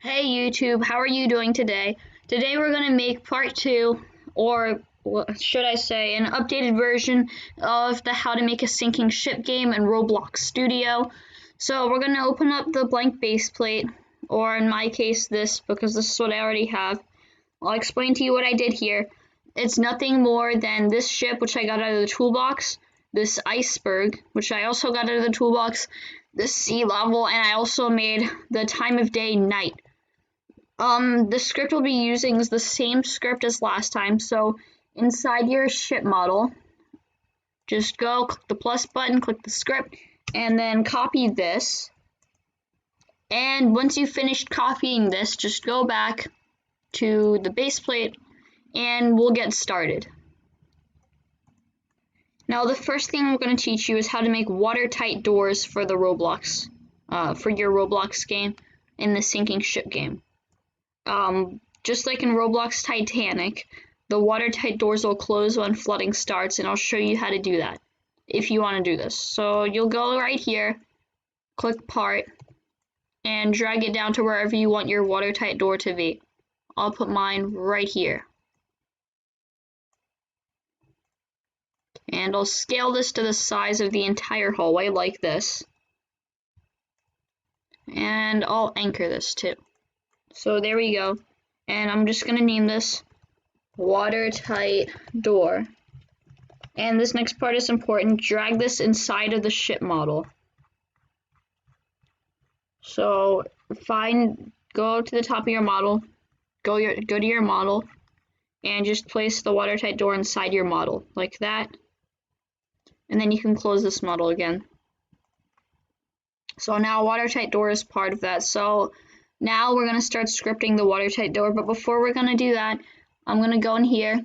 Hey YouTube, how are you doing today? Today we're going to make part 2, or what should I say, an updated version of the how to make a sinking ship game in Roblox Studio. So we're going to open up the blank base plate, or in my case this, because this is what I already have. I'll explain to you what I did here. It's nothing more than this ship, which I got out of the toolbox, this iceberg, which I also got out of the toolbox, this sea level, and I also made the time of day night. The script we'll be using is the same script as last time, so inside your ship model, just go, click the plus button, click the script, and then copy this. And once you've finished copying this, just go back to the base plate, and we'll get started. Now, the first thing we're going to teach you is how to make watertight doors for the Roblox, for your Roblox game in the sinking ship game. Just like in Roblox Titanic, the watertight doors will close when flooding starts, and I'll show you how to do that if you want to do this. So you'll go right here, click part, and drag it down to wherever you want your watertight door to be. I'll put mine right here. And I'll scale this to the size of the entire hallway like this. And I'll anchor this too. So there we go, and I'm just going to name this watertight door. And this next part is important. Drag this inside of the ship model. So go to the top of your model, go to your model, and just place the watertight door inside your model, like that. And then you can close this model again. So now watertight door is part of that. So now we're going to start scripting the watertight door, but before we're going to do that, I'm going to go in here.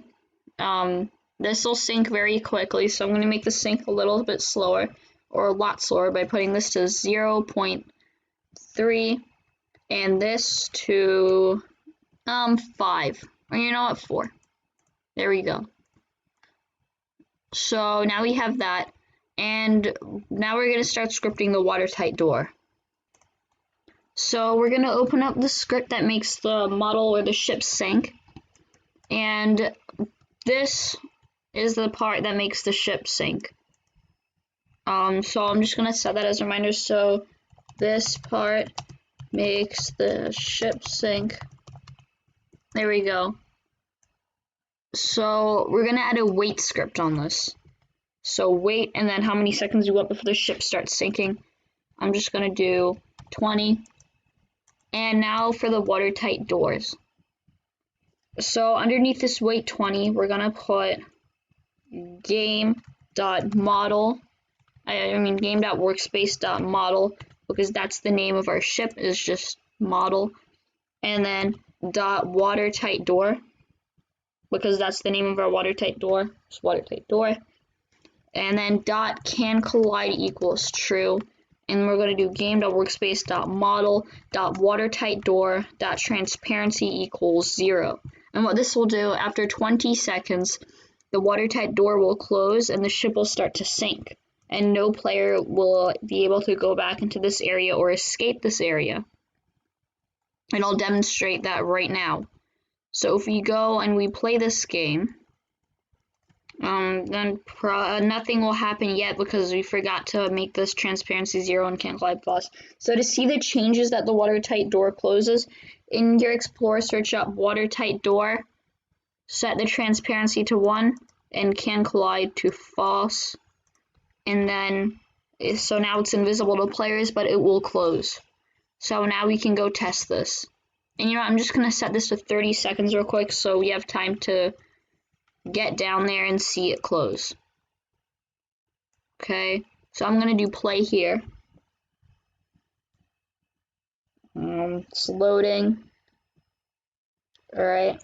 This will sync very quickly, so I'm going to make the sync a little bit slower, or a lot slower, by putting this to 0.3 and this to 5, or you know what, 4. There we go. So now we have that, and now we're going to start scripting the watertight door. So we're going to open up the script that makes the model or the ship sink, and this is the part that makes the ship sink. So I'm just going to set that as a reminder. So this part makes the ship sink. There we go. So we're going to add a wait script on this. So wait, and then how many seconds you want before the ship starts sinking. I'm just going to do 20. And now for the watertight doors. So underneath this wait 20, we're gonna put game.workspace.model, because that's the name of our ship, is just model. And then .watertight door, because that's the name of our watertight door. It's watertight door. And then .can collide equals true. And we're going to do game.workspace.model.watertightdoor.transparency equals 0. And what this will do, after 20 seconds, the watertight door will close and the ship will start to sink. And no player will be able to go back into this area or escape this area. And I'll demonstrate that right now. So if we go and we play this game, then nothing will happen yet because we forgot to make this transparency 0 and can't collide false. So to see the changes that the watertight door closes, in your Explorer, search up watertight door, set the transparency to 1 and can collide to false, and then so now it's invisible to players, but it will close. So now we can go test this. And you know what, I'm just going to set this to 30 seconds real quick so we have time to get down there and see it close. Okay, so I'm gonna do play here. It's loading. Alright.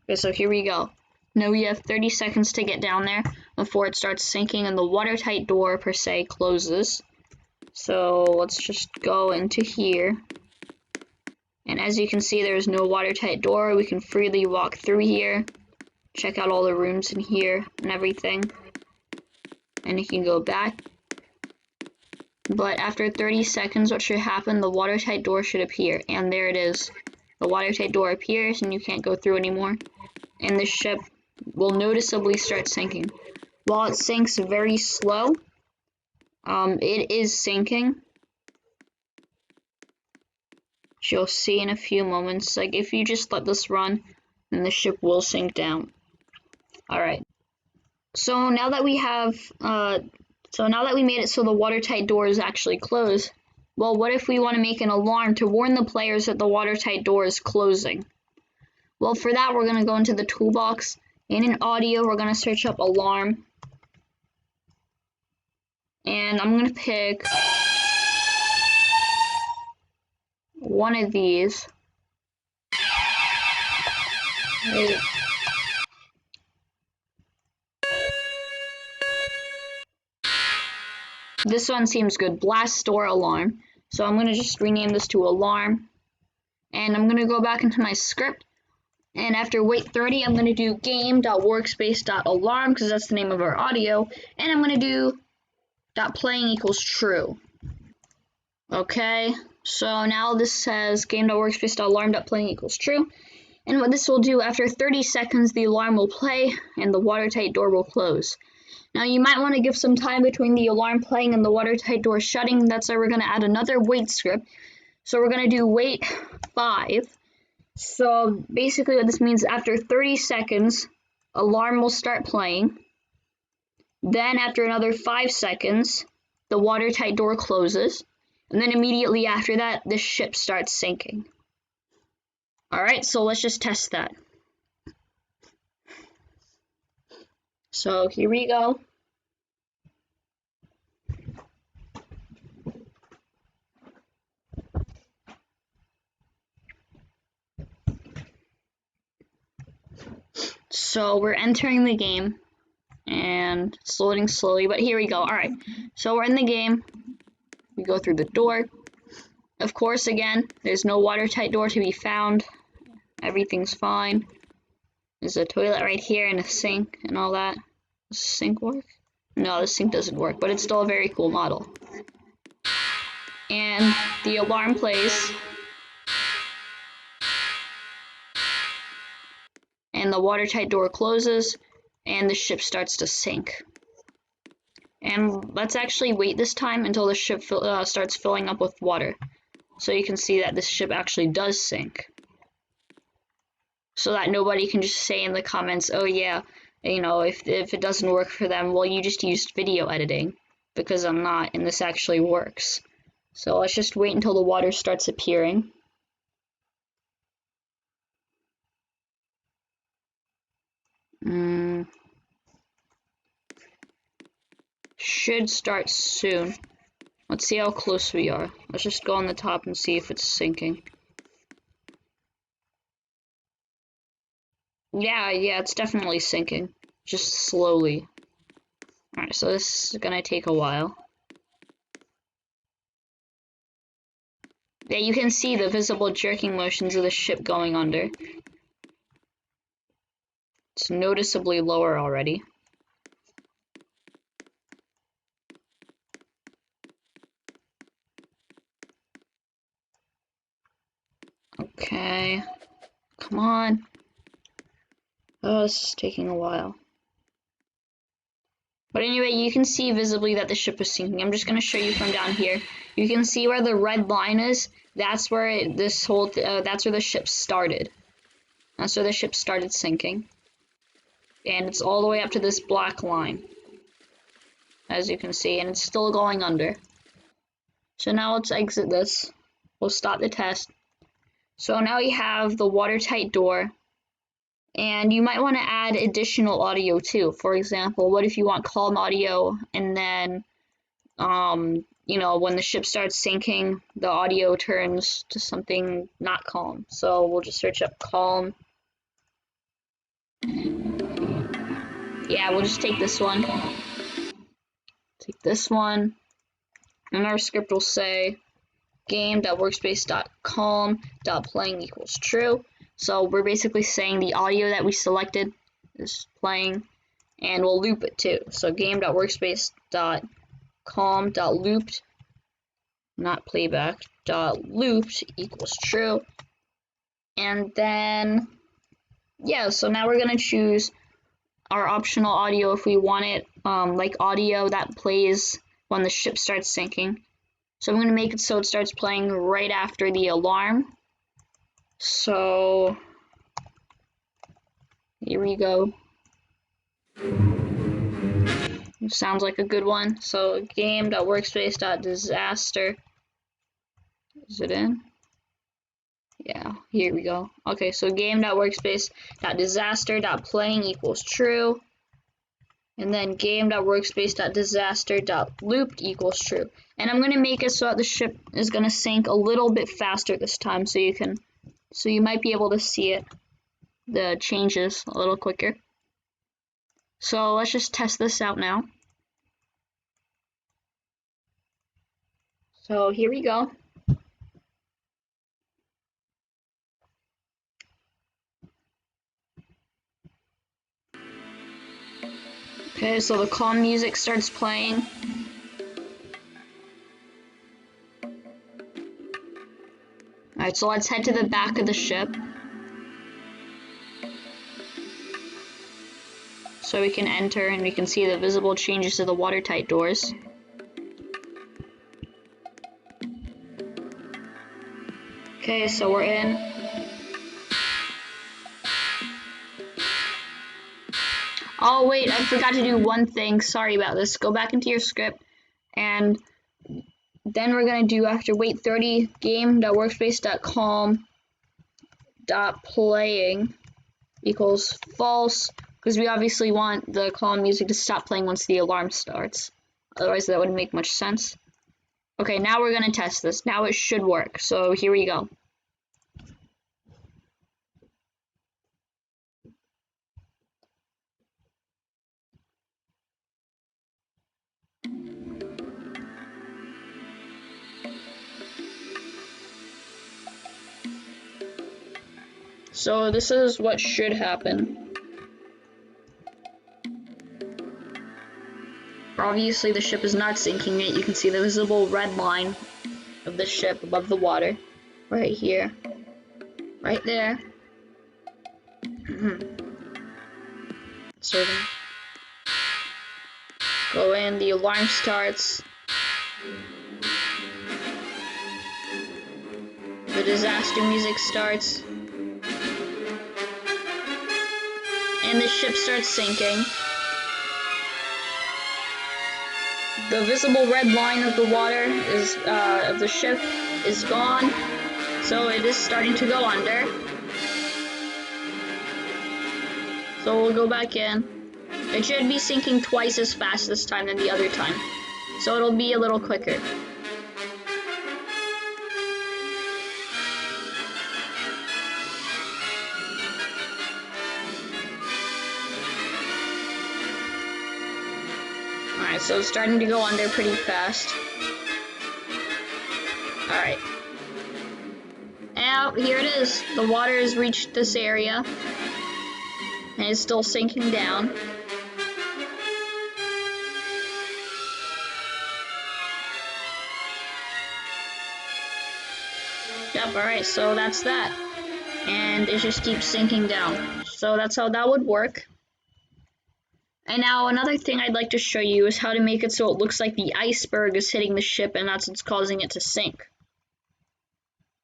Okay, so here we go. Now we have 30 seconds to get down there before it starts sinking and the watertight door per se closes. So let's just go into here. And as you can see, there's no watertight door. We can freely walk through here, check out all the rooms in here and everything. And you can go back. But after 30 seconds, what should happen? The watertight door should appear, and there it is. The watertight door appears, and you can't go through anymore. And the ship will noticeably start sinking. While it sinks very slow, it is sinking. Which you'll see in a few moments. Like, if you just let this run, then the ship will sink down. Alright. So now that we have, made it so the watertight door is actually closed, well, what if we want to make an alarm to warn the players that the watertight door is closing? Well, for that, we're going to go into the toolbox. And in audio, we're going to search up alarm. And I'm going to pick one of these. Wait. This one seems good. Blast door alarm. So I'm going to just rename this to alarm. And I'm going to go back into my script. And after wait 30, I'm going to do game.workspace.alarm because that's the name of our audio. And I'm going to do .playing equals true. Okay, so now this says game.workspace.alarm.playing equals true. And what this will do, after 30 seconds, the alarm will play and the watertight door will close. Now you might want to give some time between the alarm playing and the watertight door shutting. That's why we're going to add another wait script. So we're going to do wait 5. So basically what this means, after 30 seconds, alarm will start playing. Then after another 5 seconds, the watertight door closes. And then immediately after that, the ship starts sinking. Alright, so let's just test that. So here we go. So we're entering the game, and it's loading slowly, but here we go. Alright, so we're in the game. We go through the door. Of course, again, there's no watertight door to be found. Everything's fine. There's a toilet right here and a sink and all that. Does the sink work? No, the sink doesn't work, but it's still a very cool model. And the alarm plays. And the watertight door closes, and the ship starts to sink. And let's actually wait this time until the ship starts filling up with water. So you can see that this ship actually does sink. So that nobody can just say in the comments, oh yeah, you know, if it doesn't work for them, well, you just used video editing. Because I'm not, and this actually works. So let's just wait until the water starts appearing. Should start soon. Let's see how close we are. Let's just go on the top and see if it's sinking. Yeah, it's definitely sinking. Just slowly. Alright, so this is gonna take a while. Yeah, you can see the visible jerking motions of the ship going under. It's noticeably lower already. Okay. Come on. Oh, this is taking a while. But anyway, you can see visibly that the ship is sinking. I'm just going to show you from down here. You can see where the red line is. That's where that's where the ship started. That's where the ship started sinking. And it's all the way up to this black line, as you can see, and it's still going under. So now let's exit this. We'll stop the test. So now we have the watertight door. And you might want to add additional audio too. For example, what if you want calm audio and then, you know, when the ship starts sinking, the audio turns to something not calm. So we'll just search up calm. Yeah, we'll just take this one. Take this one. And our script will say game.workspace.calm.playing equals true. So we're basically saying the audio that we selected is playing, and we'll loop it too. So game.workspace.calm.looped not playback, dot looped equals true. And then, yeah, so now we're gonna choose our optional audio if we want it, like audio that plays when the ship starts sinking. So I'm gonna make it so it starts playing right after the alarm. So here we go. Sounds like a good one. So game.workspace.disaster. Is it in? Yeah, here we go. Okay, so game.workspace.disaster.playing equals true. And then game.workspace.disaster.looped equals true. And I'm gonna make it so that the ship is gonna sink a little bit faster this time, so you might be able to see it, the changes a little quicker. So let's just test this out now. So here we go. Okay, so the calm music starts playing. Alright, so let's head to the back of the ship. So we can enter and we can see the visible changes to the watertight doors. Okay, so we're in. Oh wait, I forgot to do one thing. Sorry about this. Go back into your script, and then we're gonna do after wait 30 game.workspace.calm.playing equals false, because we obviously want the calm music to stop playing once the alarm starts. Otherwise that wouldn't make much sense. Okay, now we're gonna test this. Now it should work. So here we go. So this is what should happen. Obviously the ship is not sinking yet. You can see the visible red line of the ship above the water. Right here. Right there. Serving. Go in, the alarm starts. The disaster music starts. And the ship starts sinking. The visible red line of the water is of the ship is gone, so it is starting to go under. So we'll go back in. It should be sinking twice as fast this time than the other time, so it'll be a little quicker. Alright, so it's starting to go under pretty fast. Alright. Now, here it is. The water has reached this area. And it's still sinking down. Yep, alright, so that's that. And it just keeps sinking down. So that's how that would work. And now another thing I'd like to show you is how to make it so it looks like the iceberg is hitting the ship and that's what's causing it to sink.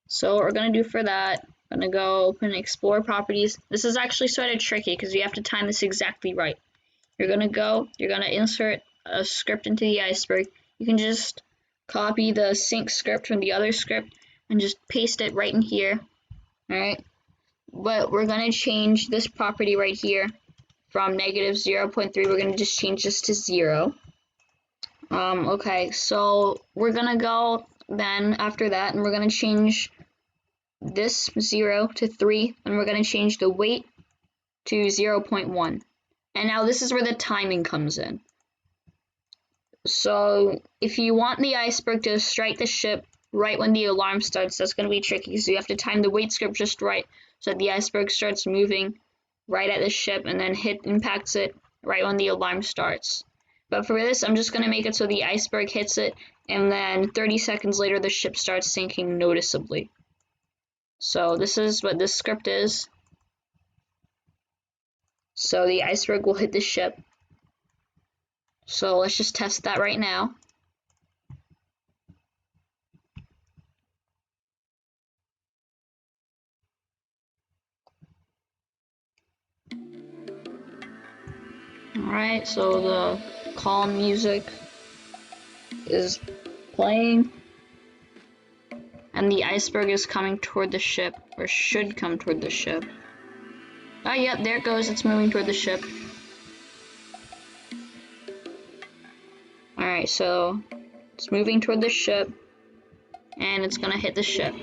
So what we're going to do for that, I'm going to go open Explore Properties. This is actually sort of tricky because you have to time this exactly right. You're going to insert a script into the iceberg. You can just copy the sync script from the other script and just paste it right in here. Alright, but we're going to change this property right here. From negative 0.3, we're going to just change this to 0. Okay, so we're going to go then after that, and we're going to change this 0 to 3, and we're going to change the weight to 0.1. And now this is where the timing comes in. So if you want the iceberg to strike the ship right when the alarm starts, that's going to be tricky. So you have to time the wait script just right so that the iceberg starts moving right at the ship and then impacts it right when the alarm starts. But for this, I'm just going to make it so the iceberg hits it, and then 30 seconds later, the ship starts sinking noticeably. So this is what this script is. So the iceberg will hit the ship. So let's just test that right now. Alright, so the calm music is playing, and the iceberg is coming toward the ship, or should come toward the ship. Oh, yep, there it goes, it's moving toward the ship. Alright, so it's moving toward the ship, and it's gonna hit the ship.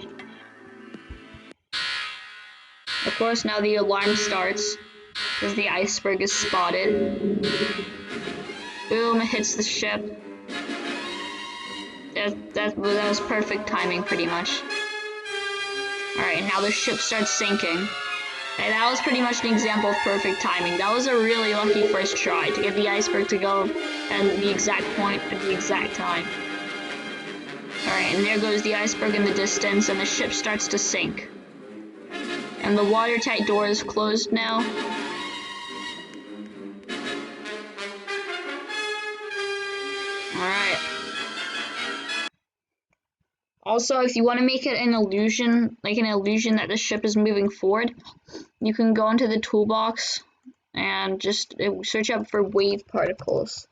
Of course, now the alarm starts, because the iceberg is spotted. Boom, it hits the ship. That was perfect timing, pretty much. Alright, now the ship starts sinking. Okay, that was pretty much an example of perfect timing. That was a really lucky first try to get the iceberg to go at the exact point at the exact time. Alright, and there goes the iceberg in the distance, and the ship starts to sink. And the watertight door is closed now. Alright. Also, if you want to make it an illusion, like an illusion that the ship is moving forward, you can go into the toolbox and just search up for wave particles.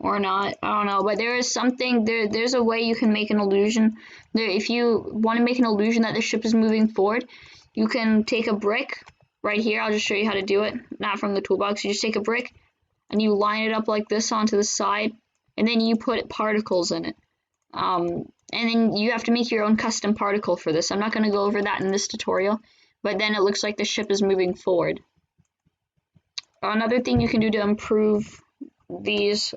Or not, I don't know, but there is something, there's a way you can make an illusion. If you want to make an illusion that the ship is moving forward, you can take a brick right here. I'll just show you how to do it, not from the toolbox. You just take a brick and you line it up like this onto the side, and then you put particles in it. And then you have to make your own custom particle for this. I'm not going to go over that in this tutorial, but then it looks like the ship is moving forward. Another thing you can do to improve these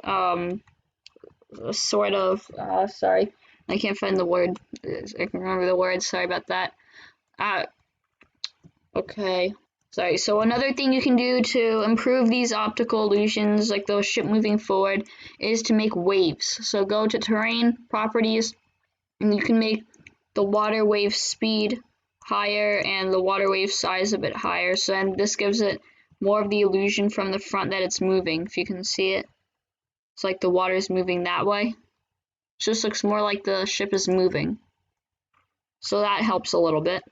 sorry, I can't find the word. I can remember the word, sorry about that. Okay, sorry. So another thing you can do to improve these optical illusions, like the ship moving forward, is to make waves. So go to terrain, properties, and you can make the water wave speed higher and the water wave size a bit higher. So then this gives it more of the illusion from the front that it's moving, if you can see it. It's like the water is moving that way. It just looks more like the ship is moving. So that helps a little bit.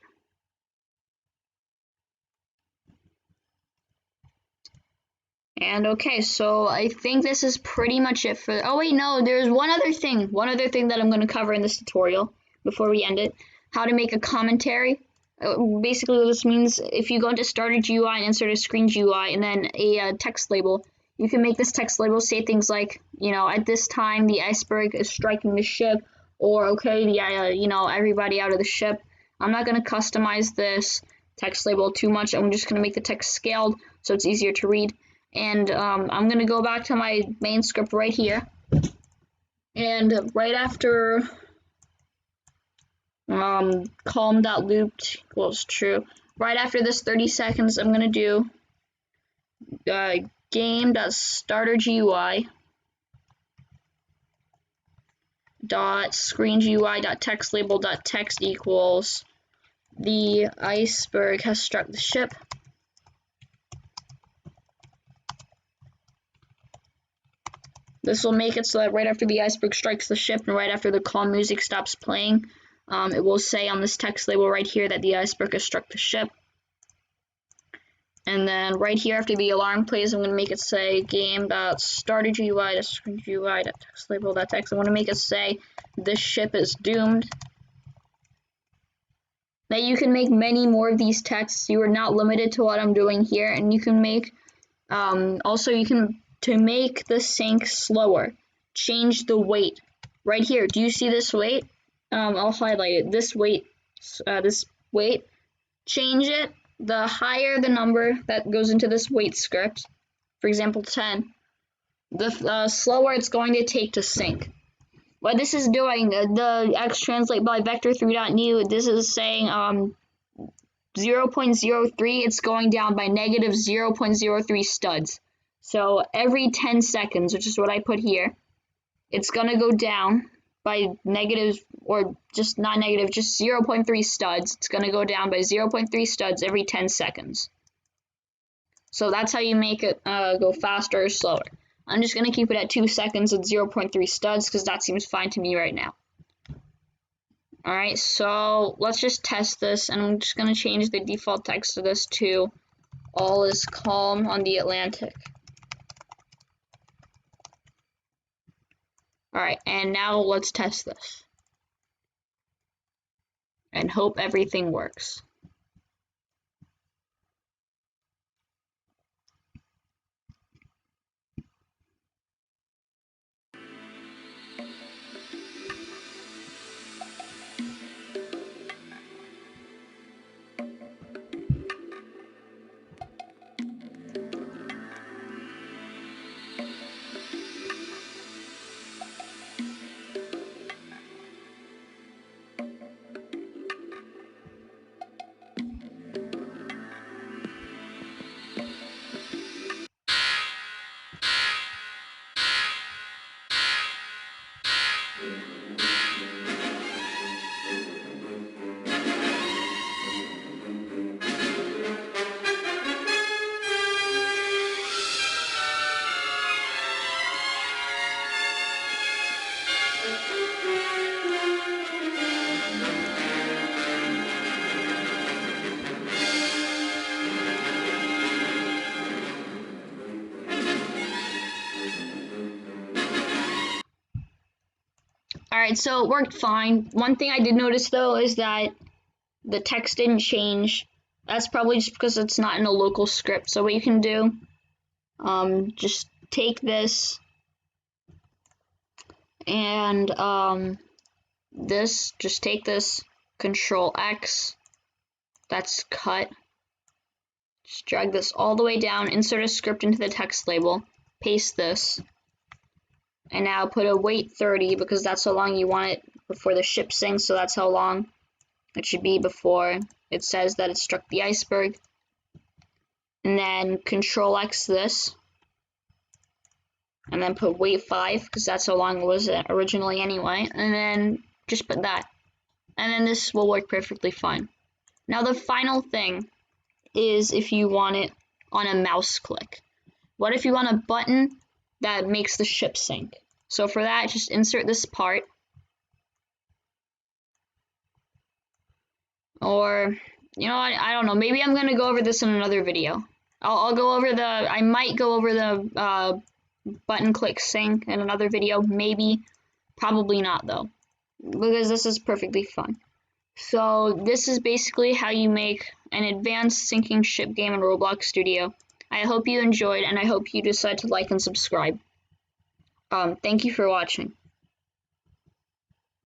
And okay, so I think this is pretty much it for, oh wait, no, there's one other thing that I'm going to cover in this tutorial before we end it. How to make a commentary. Basically what this means, if you go into Starter GUI and insert a Screen GUI and then a text label, you can make this text label say things like, you know, at this time the iceberg is striking the ship, or okay, you know, everybody out of the ship. I'm not going to customize this text label too much. I'm just going to make the text scaled so it's easier to read. And I'm going to go back to my main script right here. And right after calm.looped equals true, right after this 30 seconds, I'm going to do game.starterGUI .screenGUI.textLabel.text equals the iceberg has struck the ship. This will make it so that right after the iceberg strikes the ship and right after the calm music stops playing, it will say on this text label right here that the iceberg has struck the ship. And then right here after the alarm plays, I'm going to make it say game.starterGUI.screenGUI.textLabel.text. I want to make it say this ship is doomed. Now you can make many more of these texts. You are not limited to what I'm doing here, and you can make also you can, to make the sink slower, change the weight. Right here, do you see this weight? I'll highlight it. This weight, change it. The higher the number that goes into this weight script, for example 10, the slower it's going to take to sink. What this is doing, the x translate by vector3.new, this is saying 0.03, it's going down by negative 0.03 studs. So every 10 seconds, which is what I put here, it's going to go down by negative, or just not negative, just 0.3 studs. It's going to go down by 0.3 studs every 10 seconds. So that's how you make it go faster or slower. I'm just going to keep it at 2 seconds at 0.3 studs because that seems fine to me right now. Alright, so let's just test this, and I'm just going to change the default text of this to "All is calm on the Atlantic." Alright, and now let's test this. And hope everything works. Alright, so it worked fine. One thing I did notice though is that the text didn't change. That's probably just because it's not in a local script. So what you can do, just take this and just take this, Control X, that's cut. Just drag this all the way down, insert a script into the text label, paste this, and now put a wait 30 because that's how long you want it before the ship sinks, so that's how long it should be before it says that it struck the iceberg. And then Control X this, and then put wait 5 because that's how long it was originally anyway, and then just put that. And then this will work perfectly fine. Now the final thing is if you want it on a mouse click. What if you want a button that makes the ship sink? So for that, just insert this part. Or, you know what, I don't know, maybe I'm going to go over this in another video. I'll go over I might go over the button click sync in another video, maybe. Probably not though, because this is perfectly fine. So this is basically how you make an advanced sinking ship game in Roblox Studio. I hope you enjoyed, and I hope you decide to like and subscribe. Thank you for watching.